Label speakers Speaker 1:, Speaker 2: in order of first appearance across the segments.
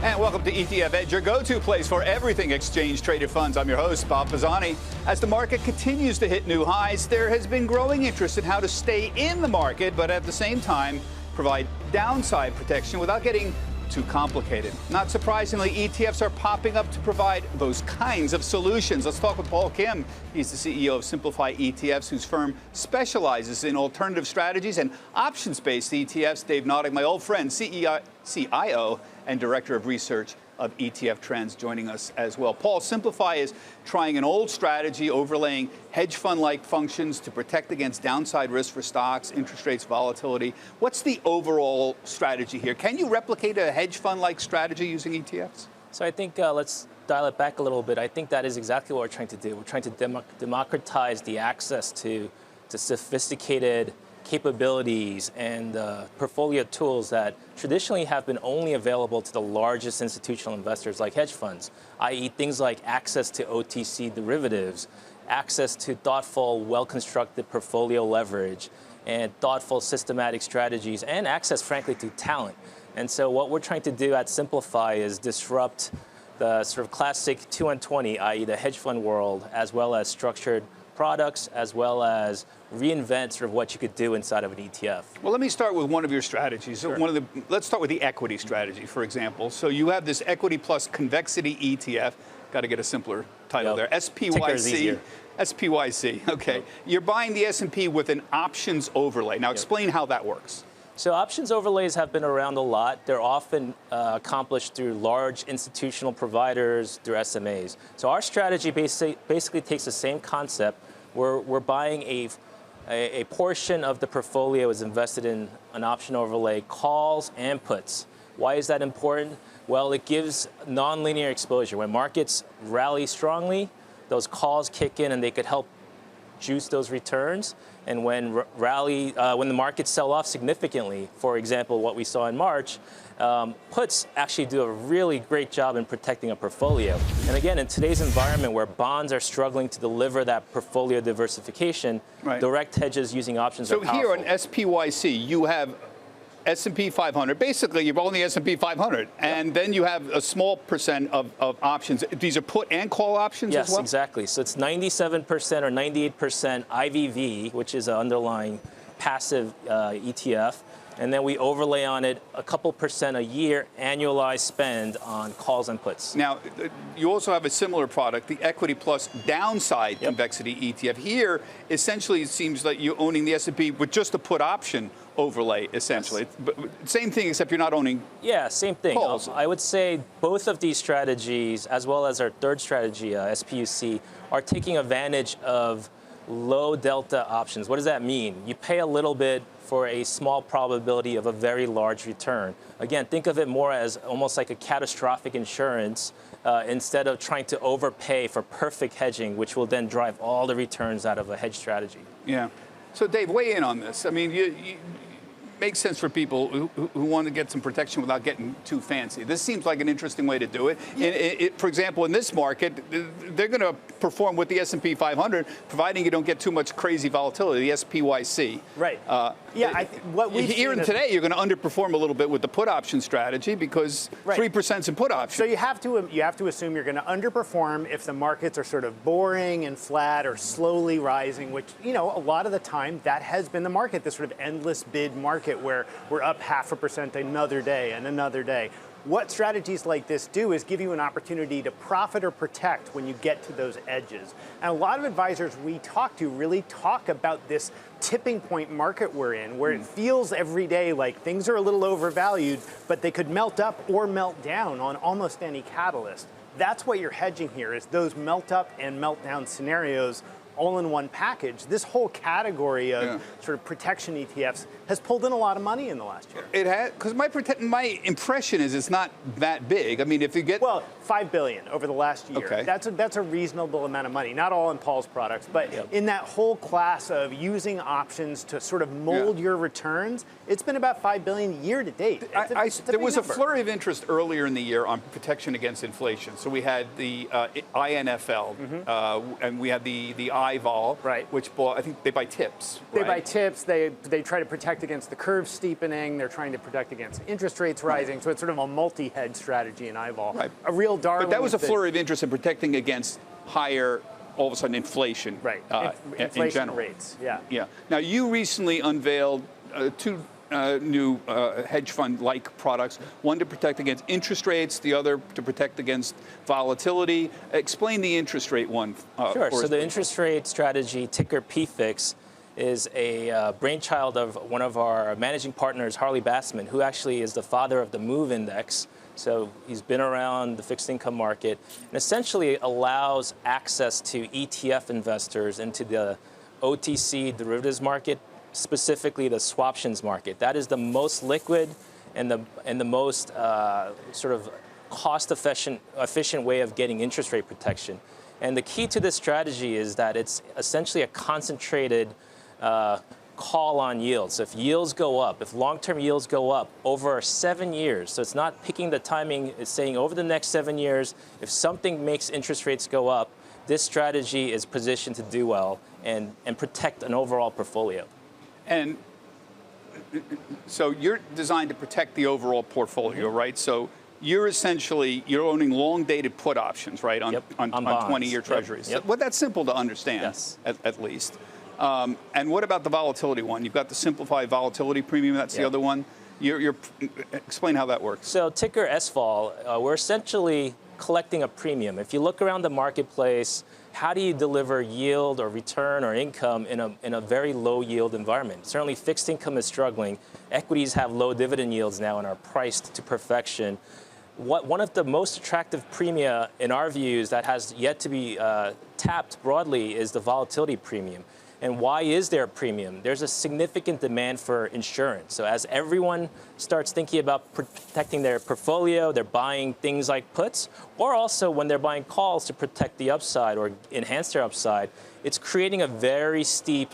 Speaker 1: And welcome to ETF Edge, your go-to place for everything exchange-traded funds. I'm your host, Bob Pisani. As the market continues to hit new highs, there has been growing interest in how to stay in the market, but at the same time, provide downside protection without getting too complicated. Not surprisingly, ETFs are popping up to provide those kinds of solutions. Let's talk with Paul Kim. He's the CEO of Simplify ETFs, whose firm specializes in alternative strategies and options-based ETFs. Dave Noddick, my old friend, CIO and Director of Research of ETF Trends, joining us as well. Paul, Simplify is trying an old strategy, overlaying hedge fund-like functions to protect against downside risk for stocks, interest rates, volatility. What's the overall strategy here? Can you replicate a hedge fund-like strategy using ETFs?
Speaker 2: So I think let's dial it back a little bit. I think that is exactly what we're trying to do. We're trying to democratize the access to sophisticated capabilities and portfolio tools that traditionally have been only available to the largest institutional investors like hedge funds, i.e. things like access to OTC derivatives, access to thoughtful, well-constructed portfolio leverage, and thoughtful systematic strategies, and access, frankly, to talent. And so what we're trying to do at Simplify is disrupt the sort of classic 2-on-20, i.e. the hedge fund world, as well as structured products, as well as reinvent sort of what you could do inside of an ETF.
Speaker 1: Well, let me start with one of your strategies.
Speaker 2: Sure.
Speaker 1: Let's start with the equity strategy, for example. So you have this equity plus convexity ETF. Got to get a simpler title there. SPYC. SPYC. Okay. Yep. You're buying the S&P with an options overlay. Now, explain how that works.
Speaker 2: So options overlays have been around a lot. They're often accomplished through large institutional providers, through SMAs. So our strategy basically takes the same concept. We're buying a portion of the portfolio is invested in an option overlay, calls and puts. Why is that important? Well, it gives nonlinear exposure. When markets rally strongly, those calls kick in and they could help juice those returns. And when the markets sell off significantly, for example, what we saw in March, puts actually do a really great job in protecting a portfolio. And again, in today's environment where bonds are struggling to deliver that portfolio diversification, direct hedges using options are powerful.
Speaker 1: So here on SPYC, you have S&P 500. Basically, you're on the S&P 500, and then you have a small percent of options. These are put and call options as well?
Speaker 2: Yes, exactly. So it's 97% or 98% IVV, which is an underlying passive ETF. And then we overlay on it a couple percent a year annualized spend on calls and puts.
Speaker 1: Now, you also have a similar product, the Equity Plus Downside Convexity ETF. Here, essentially, it seems like you're owning the S&P with just a put option overlay, essentially. Yes. But same thing, except you're not owning
Speaker 2: same thing.
Speaker 1: calls.
Speaker 2: I would say both of these strategies, as well as our third strategy, SPUC, are taking advantage of low delta options. What does that mean? You pay a little bit for a small probability of a very large return. Again, think of it more as almost like a catastrophic insurance instead of trying to overpay for perfect hedging, which will then drive all the returns out of a hedge strategy.
Speaker 1: Yeah. So, Dave, weigh in on this. I mean, it makes sense for people who want to get some protection without getting too fancy. This seems like an interesting way to do it. For example, in this market, they're going to perform with the S&P 500, providing you don't get too much crazy volatility, the SPYC.
Speaker 3: Right.
Speaker 1: What we here and today, you're going to underperform a little bit with the put option strategy because 3% in put options.
Speaker 3: So you have to assume you're going to underperform if the markets are sort of boring and flat or slowly rising, which, a lot of the time that has been the market, this sort of endless bid market where we're up 0.5% another day and another day. What strategies like this do is give you an opportunity to profit or protect when you get to those edges. And a lot of advisors we talk to really talk about this tipping point market we're in, where it feels every day like things are a little overvalued, but they could melt up or melt down on almost any catalyst. That's what you're hedging here, is those melt up and melt down scenarios all in one package. This whole category of sort of protection ETFs has pulled in a lot of money in the last year.
Speaker 1: It has, because my impression is it's not that big. I mean, if you get
Speaker 3: $5 billion over the last year.
Speaker 1: Okay.
Speaker 3: That's a reasonable amount of money. Not all in Paul's products, but in that whole class of using options to sort of mold your returns, it's been about $5 billion year to date.
Speaker 1: There was a flurry of interest earlier in the year on protection against inflation. So we had the INFL, and we had the IVOL,
Speaker 3: right?
Speaker 1: Which I think they buy tips.
Speaker 3: They
Speaker 1: right?
Speaker 3: buy tips. They try to protect against the curve steepening. They're trying to protect against interest rates rising. Right. So it's sort of a multi-hedge strategy in IVOL.
Speaker 1: Right.
Speaker 3: A real darling.
Speaker 1: But that was a flurry of interest in protecting against higher, all of a sudden, inflation.
Speaker 3: Right.
Speaker 1: Inflation in general.
Speaker 3: Rates. Yeah.
Speaker 1: Yeah. Now you recently unveiled two new hedge fund-like products, one to protect against interest rates, the other to protect against volatility. Explain the interest rate one.
Speaker 2: Sure. So the interest rate strategy, ticker PFIX, is a brainchild of one of our managing partners, Harley Bassman, who actually is the father of the MOVE index. So he's been around the fixed income market and essentially allows access to ETF investors into the OTC derivatives market, specifically the swaptions market. That is the most liquid and the most sort of cost-efficient way of getting interest rate protection. And the key to this strategy is that it's essentially a concentrated call on yields. So if yields go up, if long-term yields go up over 7 years, so it's not picking the timing, it's saying over the next 7 years, if something makes interest rates go up, this strategy is positioned to do well and protect an overall portfolio.
Speaker 1: And so you're designed to protect the overall portfolio, right? So you're owning long-dated put options, right, on 20-year treasuries.
Speaker 2: Yep.
Speaker 1: Well, that's simple to understand,
Speaker 2: yes.
Speaker 1: at least. And what about the volatility one? You've got the simplified volatility premium. That's the other one. Explain how that works.
Speaker 2: So ticker SVOL, we're essentially collecting a premium. If you look around the marketplace, how do you deliver yield or return or income in a very low yield environment? Certainly fixed income is struggling. Equities have low dividend yields now and are priced to perfection. One of the most attractive premia in our views that has yet to be tapped broadly is the volatility premium. And why is there a premium? There's a significant demand for insurance. So as everyone starts thinking about protecting their portfolio, they're buying things like puts, or also when they're buying calls to protect the upside or enhance their upside, it's creating a very steep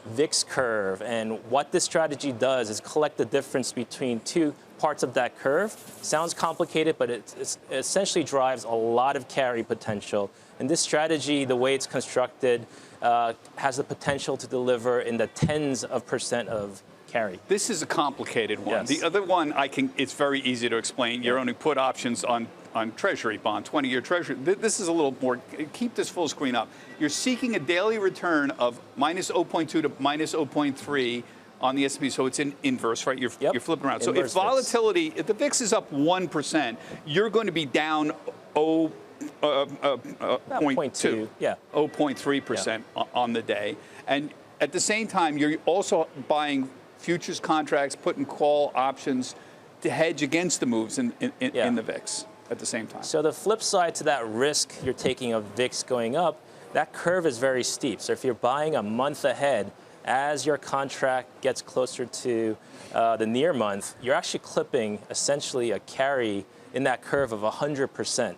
Speaker 2: VIX curve. And what this strategy does is collect the difference between two parts of that curve. Sounds complicated, but it essentially drives a lot of carry potential. And this strategy, the way it's constructed, has the potential to deliver in the tens of % of carry.
Speaker 1: This is a complicated one.
Speaker 2: Yes.
Speaker 1: The other one, it's very easy to explain. You're owning put options on Treasury bond, 20-year Treasury. This is a little more, keep this full screen up. You're seeking a daily return of minus 0.2 to minus 0.3 on the S&P, so it's in inverse, right? You're flipping around. So if volatility, if the VIX is up 1%, you're going to be down 0.2,
Speaker 2: yeah,
Speaker 1: 0.3% on the day. And at the same time, you're also buying futures contracts, put and call options to hedge against the moves in the VIX at the same time.
Speaker 2: So the flip side to that risk you're taking of VIX going up, that curve is very steep. So if you're buying a month ahead, as your contract gets closer to the near month, you're actually clipping essentially a carry in that curve of 100%.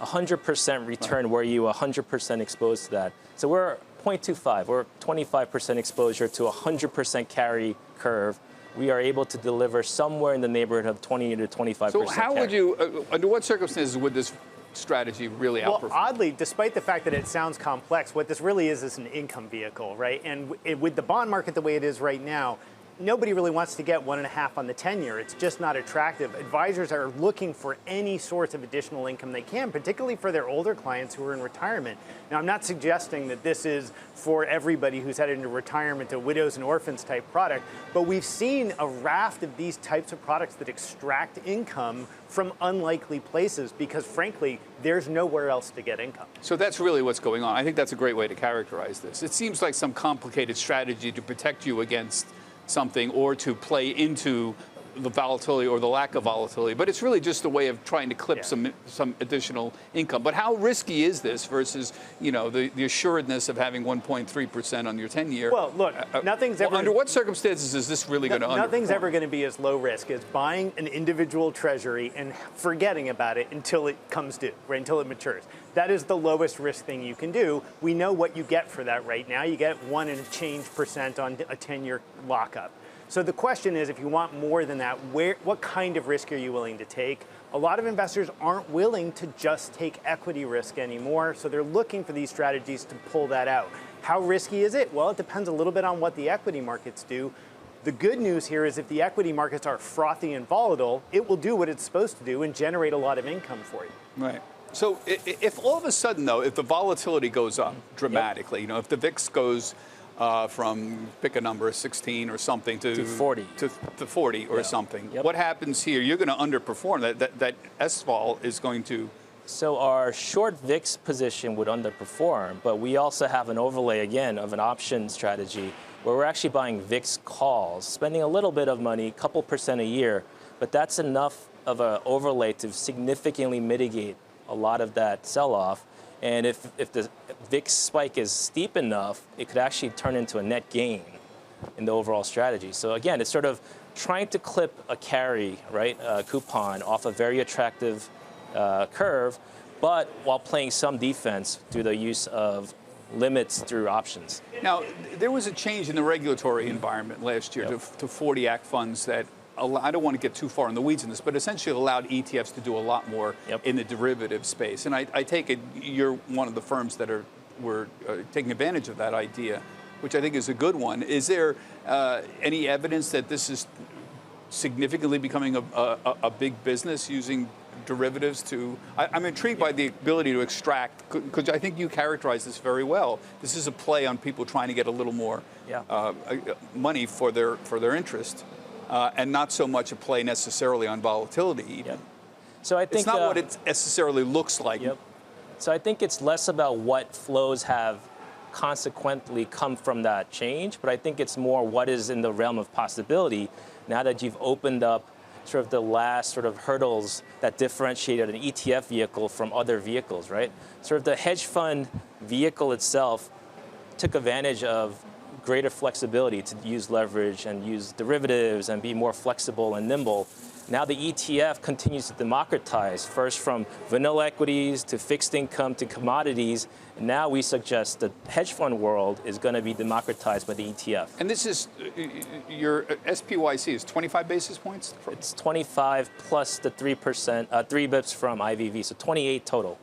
Speaker 2: 100% return where you 100% exposed to that. So we're 0.25, we're 25% exposure to 100% carry curve. We are able to deliver somewhere in the neighborhood of 20 to 25%.
Speaker 1: So how would you, under what circumstances would this strategy really outperform?
Speaker 3: Well, oddly, despite the fact that it sounds complex, what this really is an income vehicle, right? And with the bond market the way it is right now, nobody really wants to get 1.5 on the 10-year. It's just not attractive. Advisors are looking for any source of additional income they can, particularly for their older clients who are in retirement. Now, I'm not suggesting that this is for everybody who's headed into retirement, a widows and orphans type product, but we've seen a raft of these types of products that extract income from unlikely places because, frankly, there's nowhere else to get income.
Speaker 1: So that's really what's going on. I think that's a great way to characterize this. It seems like some complicated strategy to protect you against something or to play into the volatility or the lack of volatility, but it's really just a way of trying to clip some additional income. But how risky is this versus, you know, the assuredness of having 1.3% on your 10-year?
Speaker 3: Well, look, nothing's ever.
Speaker 1: Under what circumstances is this really going to underperform?
Speaker 3: Nothing's ever going to be as low risk as buying an individual treasury and forgetting about it until it comes due, right? Until it matures. That is the lowest risk thing you can do. We know what you get for that right now. You get 1 and change % on a 10-year lockup. So the question is, if you want more than that, what kind of risk are you willing to take? A lot of investors aren't willing to just take equity risk anymore, so they're looking for these strategies to pull that out. How risky is it? Well, it depends a little bit on what the equity markets do. The good news here is if the equity markets are frothy and volatile, it will do what it's supposed to do and generate a lot of income for you.
Speaker 1: Right. So if all of a sudden, though, if the volatility goes up dramatically,
Speaker 2: Yep.
Speaker 1: if the VIX goes from, pick a number, 16 or something to
Speaker 2: 40.
Speaker 1: to 40 or something,
Speaker 2: Yep.
Speaker 1: what happens here? You're going to underperform. That S-vol is going to...
Speaker 2: So our short VIX position would underperform, but we also have an overlay, again, of an option strategy where we're actually buying VIX calls, spending a little bit of money, a couple % a year, but that's enough of an overlay to significantly mitigate a lot of that sell-off. And if the VIX spike is steep enough, it could actually turn into a net gain in the overall strategy. So again, it's sort of trying to clip a carry, right, coupon off a very attractive curve, but while playing some defense through the use of limits through options.
Speaker 1: Now, there was a change in the regulatory environment last year to 40 Act funds that, I don't want to get too far in the weeds in this, but essentially allowed ETFs to do a lot more in the derivative space. And I take it you're one of the firms that were taking advantage of that idea, which I think is a good one. Is there any evidence that this is significantly becoming a big business using derivatives to... I'm intrigued by the ability to extract, because I think you characterize this very well. This is a play on people trying to get a little more money for their interest, and not so much a play necessarily on volatility even.
Speaker 2: So I think
Speaker 1: it's not what it necessarily looks like.
Speaker 2: So I think it's less about what flows have consequently come from that change, but I think it's more what is in the realm of possibility now that you've opened up sort of the last sort of hurdles that differentiated an ETF vehicle from other vehicles, right? Sort of the hedge fund vehicle itself took advantage of greater flexibility to use leverage and use derivatives and be more flexible and nimble. Now the ETF continues to democratize, first from vanilla equities to fixed income to commodities. And now we suggest the hedge fund world is going to be democratized by the ETF.
Speaker 1: And this is, your SPYC is 25 basis points?
Speaker 2: It's 25 plus the 3%, 3 bips from IVV, so 28 total.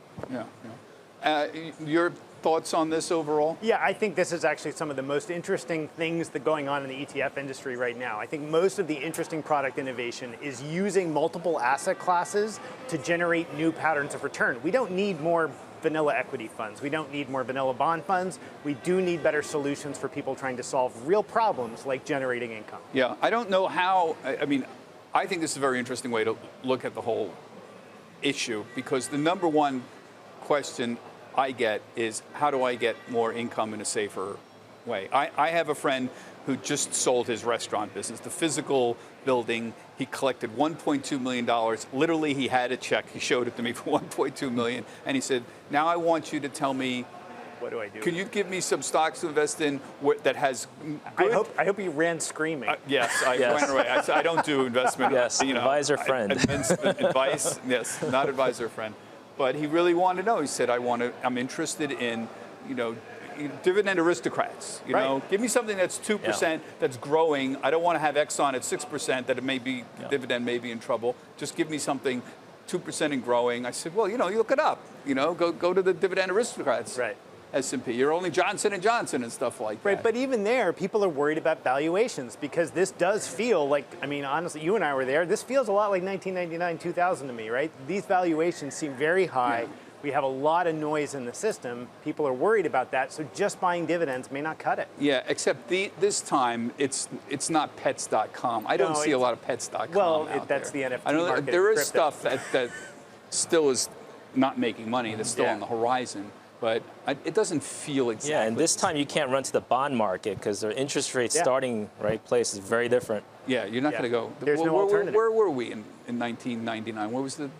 Speaker 1: Your thoughts on this overall?
Speaker 3: Yeah, I think this is actually some of the most interesting things that are going on in the ETF industry right now. I think most of the interesting product innovation is using multiple asset classes to generate new patterns of return. We don't need more vanilla equity funds. We don't need more vanilla bond funds. We do need better solutions for people trying to solve real problems like generating income.
Speaker 1: Yeah, I don't know how, I mean, I think this is a very interesting way to look at the whole issue, because the number one question I get is, how do I get more income in a safer way? I have a friend who just sold his restaurant business, the physical building. He collected $1.2 million. Literally, he had a check. He showed it to me for $1.2 million. And he said, now I want you to tell me,
Speaker 3: what do I do?
Speaker 1: Can you give me some stocks to invest in that has good...
Speaker 3: I hope you ran screaming.
Speaker 1: Yes, I went away. I don't do investment.
Speaker 2: Yes, advisor friend.
Speaker 1: Advice, yes, not advisor friend. But he really wanted to know. He said, I'm interested in, dividend aristocrats. You know, give me something that's 2%, that's growing. I don't want to have Exxon at 6% that it may be, dividend may be in trouble. Just give me something 2% and growing. I said, well, you look it up. Go to the dividend aristocrats.
Speaker 3: Right.
Speaker 1: S&P. You're only Johnson & Johnson and stuff like that.
Speaker 3: Right, but even there, people are worried about valuations because this does feel like, I mean, honestly, you and I were there. This feels a lot like 1999, 2000 to me, right? These valuations seem very high. Yeah. We have a lot of noise in the system. People are worried about that, so just buying dividends may not cut it.
Speaker 1: Yeah, except this time, it's not pets.com. I don't see a lot of pets.com out
Speaker 3: that's
Speaker 1: there.
Speaker 3: the NFT
Speaker 1: I know
Speaker 3: market.
Speaker 1: there is stuff that still is not making money, that's still on the horizon. But it doesn't feel exactly.
Speaker 2: Yeah, and this time you can't run to the bond market because the interest rate starting place is very different.
Speaker 1: Yeah, you're not going to go.
Speaker 3: There's no alternative.
Speaker 1: Where were we in 1999? What was the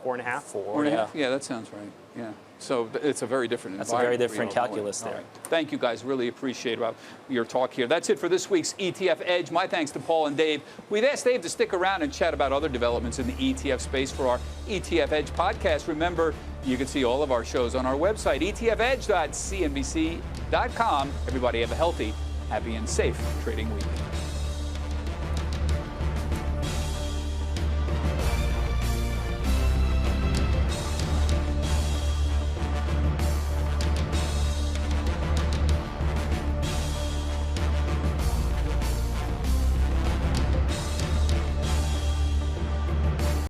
Speaker 3: 4.5?
Speaker 1: 4.5? Yeah, that sounds right. Yeah. So it's a very different environment.
Speaker 2: That's a very different calculus there.
Speaker 1: Right. Thank you guys. Really appreciate your talk here. That's it for this week's ETF Edge. My thanks to Paul and Dave. We've asked Dave to stick around and chat about other developments in the ETF space for our ETF Edge podcast. Remember, you can see all of our shows on our website, etfedge.cnbc.com. Everybody have a healthy, happy, and safe trading week.